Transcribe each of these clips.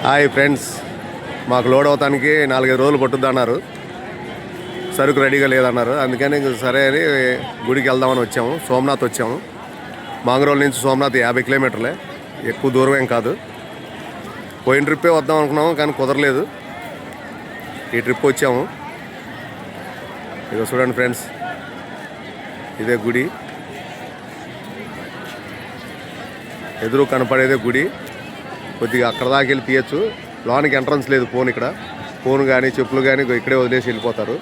Hi friends, మాకు load అవటానికి 4-5 రోజులు పట్టుద్దన్నారు. సరుకు రెడీగా లేదన్నారు. అందుకని సరే అని గుడికి వెళ్దామని వచ్చాము. సోమనాథ్ వచ్చాము. మాంగరోల్ నుంచి సోమనాథ్ 50 కిలోమీటర్లే, ఎక్కువ దూరం ఏం కాదు. పోయిన ట్రిప్పే వద్దాం అనుకున్నాము కానీ కుదరలేదు. ఈ ట్రిప్ వచ్చాము. ఇక చూడండి ఫ్రెండ్స్, ఇదే గుడి, ఎదురు కనపడేదే గుడి. కొద్దిగా అక్కడ దాకా వెళ్ళి తీయచ్చు. లోనికి ఎంట్రన్స్ లేదు. ఫోన్ కానీ చెప్పులు కానీ ఇక్కడే వదిలేసి వెళ్ళిపోతారు.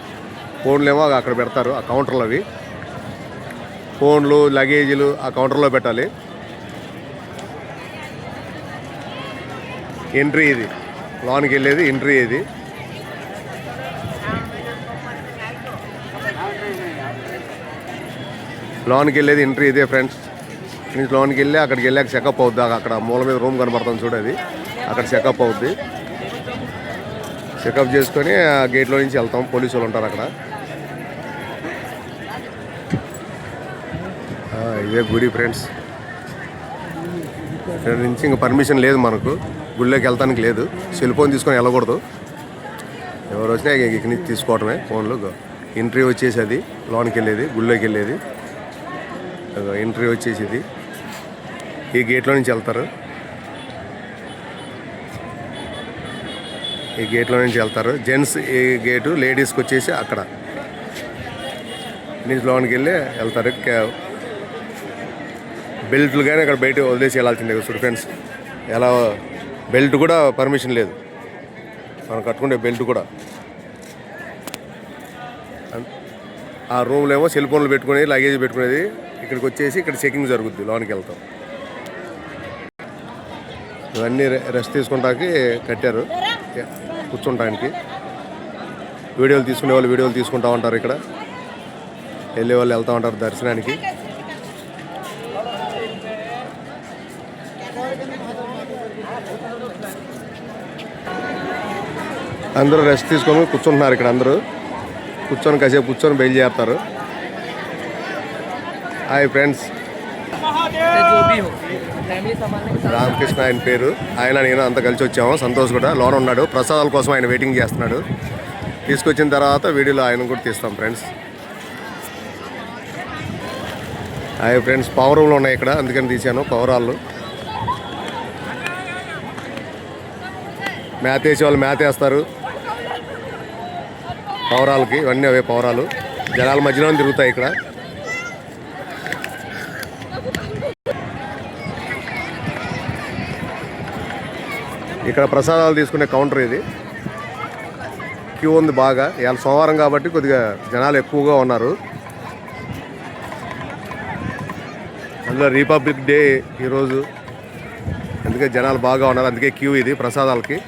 ఫోన్లు ఏమో అక్కడ పెడతారు, ఆ కౌంటర్లు. అవి ఫోన్లు లగేజీలు ఆ కౌంటర్లో పెట్టాలి. ఎంట్రీ ఇది, లోనికి వెళ్ళేది ఎంట్రీ ఇది. లోనికి వెళ్ళేది ఎంట్రీ ఇదే ఫ్రెండ్స్. నుంచి లోనికి వెళ్ళి అక్కడికి వెళ్ళాక చెకప్ అవుద్ది. అక్కడ మూల మీద రూమ్ కనబడుతుంది చూడది, అక్కడ చెకప్ అవుద్ది. చెకప్ చేసుకొని ఆ గేట్లో నుంచి వెళ్తాం. పోలీసు వాళ్ళు ఉంటారు అక్కడ. ఇదే గుడి ఫ్రెండ్స్. ఇక్కడ నుంచి ఇంకా పర్మిషన్ లేదు మనకు, గుడిలోకి వెళ్తానికి లేదు. సెల్ ఫోన్ తీసుకొని వెళ్ళకూడదు. ఎవరు వచ్చినా ఇక్కడి నుంచి తీసుకోవటమే ఫోన్లు. ఎంట్రీ వచ్చేసి అది లోనికి వెళ్ళేది, గుడిలోకి వెళ్ళేది. ఎంట్రీ వచ్చేసి ఇది, ఈ గేట్లో నుంచి వెళ్తారు. ఈ గేట్లో నుంచి వెళ్తారు. జెంట్స్ ఈ గేటు, లేడీస్కి వచ్చేసి అక్కడ నుంచి లోనికి వెళ్ళి వెళ్తారు. బెల్ట్లు కానీ అక్కడ బయట వదిలేసి వెళ్ళాల్సిందే చూడు ఫ్రెండ్స్. ఎలా బెల్ట్ కూడా పర్మిషన్ లేదు, మనం కట్టుకుంటే బెల్ట్ కూడా. ఆ రూమ్లో ఏమో సెల్ ఫోన్లు పెట్టుకుని లగేజ్ పెట్టుకునేది. ఇక్కడికి వచ్చేసి ఇక్కడ చెకింగ్ జరుగుద్ది. లోనికి వెళ్తాం. ఇవన్నీ రెస్ట్ తీసుకుంటానికి కట్టారు, కూర్చుంటానికి. వీడియోలు తీసుకునే వాళ్ళు వీడియోలు తీసుకుంటూ ఉంటారు. ఇక్కడ వెళ్ళే వాళ్ళు వెళ్తూ ఉంటారు దర్శనానికి. అందరూ రెస్ట్ తీసుకొని కూర్చుంటున్నారు ఇక్కడ. అందరూ కూర్చొని కాసేపు కూర్చొని బయలుదేరుతారు. హాయ్ ఫ్రెండ్స్, రామకృష్ణ ఆయన పేరు. ఆయన నేను అంతా కలిసి వచ్చాము. సంతోష్ కూడా లోన ఉన్నాడు. ప్రసాదాల కోసం ఆయన వెయిటింగ్ చేస్తున్నాడు. తీసుకొచ్చిన తర్వాత వీడియోలో ఆయన కూడా తీస్తాం ఫ్రెండ్స్. హాయ్ ఫ్రెండ్స్, పవరాలు ఉన్నాయి ఇక్కడ, అందుకని తీశాను. పవరాళ్ళు మేత వేసే వాళ్ళు మేత వేస్తారు పవరాలకి. ఇవన్నీ అవే పవరాలు. జనాల మధ్యలో తిరుగుతాయి ఇక్కడ. ఇక్కడ ప్రసాదాలు తీసుకునే కౌంటర్ ఇది. క్యూ ఉంది బాగా. ఇవాళ సోమవారం కాబట్టి కొద్దిగా జనాలు ఎక్కువగా ఉన్నారు. అందులో రిపబ్లిక్ డే ఈరోజు, అందుకే జనాలు బాగా ఉన్నారు. అందుకే క్యూ ఇది ప్రసాదాలకి.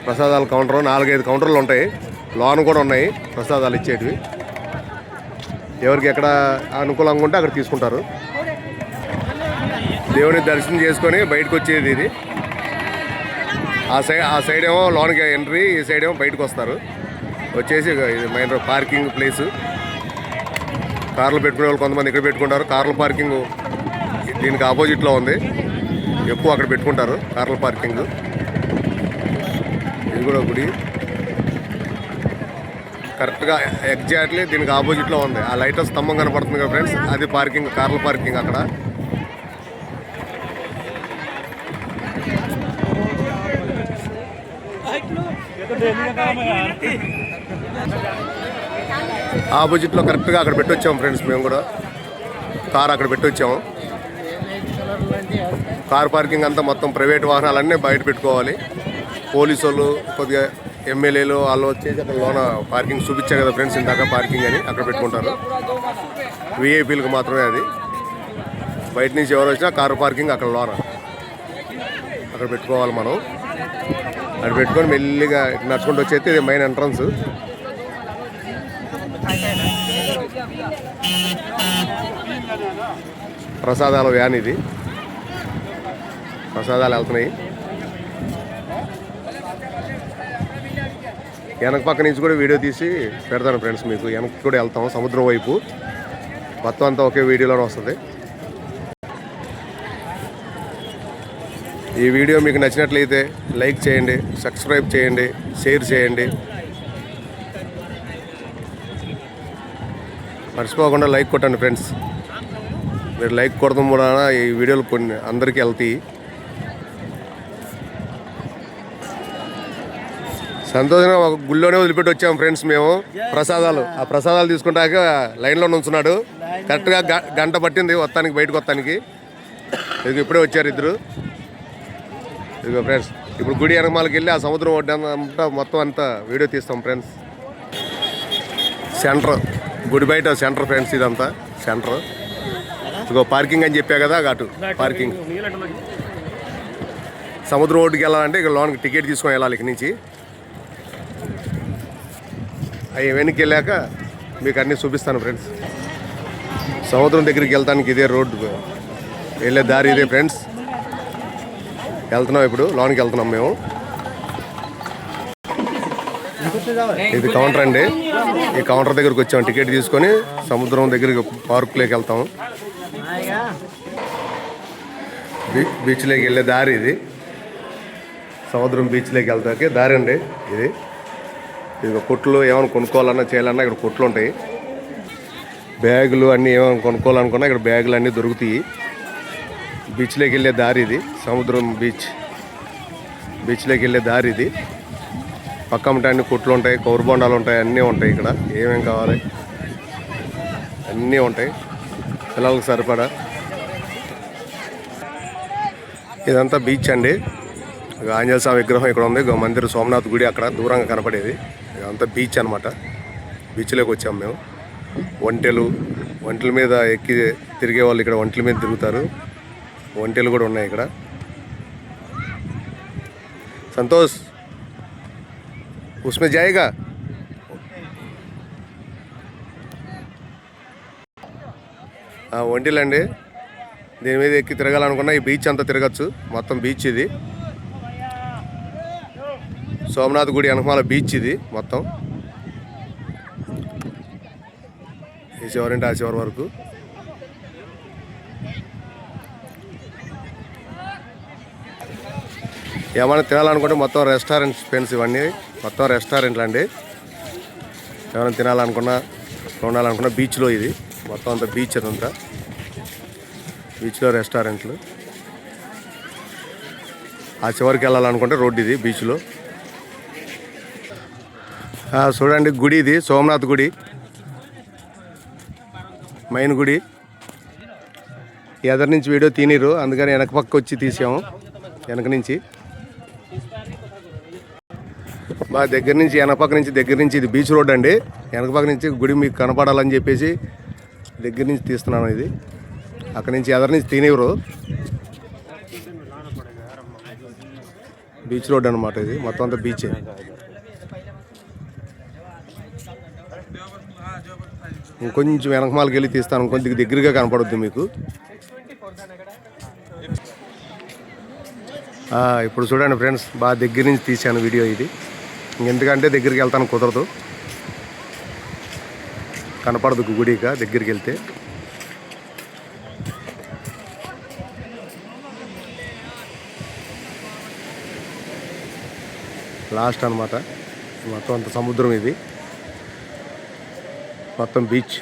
ప్రసాదాల కౌంటర్ 4-5 కౌంటర్లు ఉంటాయి. లోన్ కూడా ఉన్నాయి ప్రసాదాలు ఇచ్చేటివి. ఎవరికి ఎక్కడ అనుకూలంగా ఉంటే అక్కడ తీసుకుంటారు. దేవుని దర్శనం చేసుకొని బయటకు వచ్చేది ఇది. ఆ సైడ్ ఏమో లోనికి ఎంట్రీ, ఈ సైడ్ ఏమో బయటకు వస్తారు. వచ్చేసి ఇది మెయిన్ రోడ్ పార్కింగ్ ప్లేసు. కార్లు పెట్టుకునే వాళ్ళు కొంతమంది ఇక్కడ పెట్టుకుంటారు. కార్ల పార్కింగ్ దీనికి ఆపోజిట్లో ఉంది. ఎక్కువ అక్కడ పెట్టుకుంటారు కార్ల పార్కింగ్. ఇది కూడా గుడి కరెక్ట్గా ఎగ్జాక్ట్లీ దీనికి ఆపోజిట్లో ఉంది. ఆ లైట్ స్తంభం కనపడుతుంది కదా ఫ్రెండ్స్, అది పార్కింగ్, కార్ల పార్కింగ్ అక్కడ. ఆపోజిట్లో కరెక్ట్గా అక్కడ పెట్టొచ్చాము ఫ్రెండ్స్. మేము కూడా కార్ అక్కడ పెట్టొచ్చాము. కార్ పార్కింగ్ అంతా మొత్తం ప్రైవేట్ వాహనాలన్నీ బయట పెట్టుకోవాలి. పోలీసు వాళ్ళు, కొద్దిగా ఎమ్మెల్యేలు వాళ్ళు వచ్చేసి అక్కడ లోన పార్కింగ్ చూపించారు కదా ఫ్రెండ్స్ ఇందాక, పార్కింగ్ అని అక్కడ పెట్టుకుంటారు. విఐపీలకు మాత్రమే అది. బయట నుంచి ఎవరు వచ్చినా కారు పార్కింగ్ అక్కడ లోన అక్కడ పెట్టుకోవాలి మనం. అక్కడ పెట్టుకొని మెల్లిగా నడుచుకుంటూ వచ్చేస్తే ఇది మెయిన్ ఎంట్రన్స్. ప్రసాదాల వ్యాన్ ఇది. ప్రసాదాలు వెళ్తున్నాయి. వెనక పక్క నుంచి కూడా వీడియో తీసి పెడతాను ఫ్రెండ్స్ మీకు. వెనక్కి కూడా వెళ్తాం సముద్రం వైపు. మొత్తం అంతా ఒకే వీడియోలోనే వస్తుంది. ఈ వీడియో మీకు నచ్చినట్లయితే లైక్ చేయండి, సబ్స్క్రైబ్ చేయండి, షేర్ చేయండి. మర్చిపోకుండా లైక్ కొట్టండి ఫ్రెండ్స్. మీరు లైక్ కొడతాం కూడా ఈ వీడియోలు కొన్ని అందరికీ వెళ్తాయి. సంతోషంగా ఒక గుళ్ళోనే వదిలిపెట్టి వచ్చాము ఫ్రెండ్స్ మేము. ప్రసాదాలు ఆ ప్రసాదాలు తీసుకుంటాక లైన్లో నుంచున్నాడు. కరెక్ట్గా గంట పట్టింది వస్తానికి, బయటకు వస్తానికి. ఇది ఇప్పుడే వచ్చారు ఇద్దరు. ఇదిగో ఫ్రెండ్స్, ఇప్పుడు గుడి వెనకమాలకి వెళ్ళి ఆ సముద్రం ఒడ్డంతా మొత్తం అంతా వీడియో తీస్తాం ఫ్రెండ్స్. సెంటర్, గుడి బయట సెంటర్ ఫ్రెండ్స్, ఇదంతా సెంటర్. ఇదిగో పార్కింగ్ అని చెప్పా కదా, అటు పార్కింగ్. సముద్రం ఒడ్డుకి వెళ్ళాలంటే ఇక లోన్కి టికెట్ తీసుకొని వెళ్ళాలి ఇక్కడి నుంచి. అవి వెనక్కి వెళ్ళాక మీకు అన్నీ చూపిస్తాను ఫ్రెండ్స్. సముద్రం దగ్గరికి వెళ్తానికి ఇదే రోడ్డు, వెళ్ళే దారి ఇదే ఫ్రెండ్స్. వెళ్తున్నాం ఇప్పుడు, లోన్కి వెళ్తున్నాం మేము. ఇది కౌంటర్ అండి. ఈ కౌంటర్ దగ్గరికి వచ్చాము, టికెట్ తీసుకొని సముద్రం దగ్గరికి పార్కులోకి వెళ్తాము. బీచ్లోకి వెళ్ళే దారి ఇది. సముద్రం బీచ్లోకి వెళ్తాకే దారి అండి ఇది. ఇది కొట్లు ఏమైనా కొనుక్కోవాలన్నా చేయాలన్నా ఇక్కడ కొట్లు ఉంటాయి. బ్యాగులు అన్నీ ఏమైనా కొనుక్కోవాలనుకున్నా ఇక్కడ బ్యాగులు అన్నీ దొరుకుతాయి. బీచ్లోకి వెళ్ళే దారి ఇది, సముద్రం బీచ్లోకి వెళ్ళే దారి ఇది. పక్కన అన్ని కొట్లు ఉంటాయి, కౌరు బొండాలు ఉంటాయి, అన్నీ ఉంటాయి ఇక్కడ. ఏమేమి కావాలి అన్నీ ఉంటాయి పిల్లలకు సరిపడా. ఇదంతా బీచ్ అండి. ఆంజనేయ స్వామి విగ్రహం ఇక్కడ ఉంది, మందిర సోమనాథ్ గుడి అక్కడ దూరంగా కనపడేది. ఇదంతా బీచ్ అనమాట. బీచ్లోకి వచ్చాము మేము. ఒంటెల మీద ఎక్కి తిరిగే వాళ్ళు ఇక్కడ ఒంటెల మీద తిరుగుతారు. ఒంటెలు కూడా ఉన్నాయి ఇక్కడ. సంతోష్ ఉస్మే జాయేగా. ఒంటెలండి, దీని మీద ఎక్కి తిరగాలనుకున్నా ఈ బీచ్ అంతా తిరగచ్చు. మొత్తం బీచ్ ఇది. సోమనాథ్ గుడి వెనకమాల బీచ్ ఇది మొత్తం. ఈ చివరింటి ఆ చివరి వరకు. ఏమైనా తినాలనుకుంటే మొత్తం రెస్టారెంట్స్ ఫ్రెండ్స్, ఇవన్నీ మొత్తం రెస్టారెంట్లు అండి. ఏమైనా తినాలనుకున్నా ఉండాలనుకున్నా బీచ్లో ఇది మొత్తం అంతా బీచ్ అదంతా. బీచ్లో రెస్టారెంట్లు. ఆ చివరికి వెళ్ళాలనుకుంటే రోడ్డు ఇది బీచ్లో. చూడండి గుడి ఇది, సోమనాథ్ గుడి, మెయిన్ గుడి. ఎదరి నుంచి వీడియో తీనిరు, అందుకని వెనక పక్క వచ్చి తీసాము. వెనక నుంచి మా దగ్గర నుంచి వెనక పక్క నుంచి ఇది బీచ్ రోడ్ అండి. వెనక పక్క నుంచి గుడి మీకు కనపడాలని చెప్పేసి దగ్గర నుంచి తీస్తున్నాను ఇది. అక్కడి నుంచి ఎదరి నుంచి తీనివ్వరు. బీచ్ రోడ్ అనమాట ఇది, మొత్తం అంతా బీచ్. ఇంకొంచెం వెనకమాలకి వెళ్ళి తీస్తాను, ఇంకొంచెం దగ్గరగా కనపడుద్ది మీకు. ఇప్పుడు చూడండి ఫ్రెండ్స్, బాగా దగ్గర నుంచి తీసాను వీడియో ఇది. ఎందుకంటే దగ్గరికి వెళ్తాను కుదరదు, కనపడదు గుడిగా దగ్గరికి వెళ్తే. లాస్ట్ అనమాట మొత్తం అంత సముద్రం ఇది, మొత్తం బీచ్.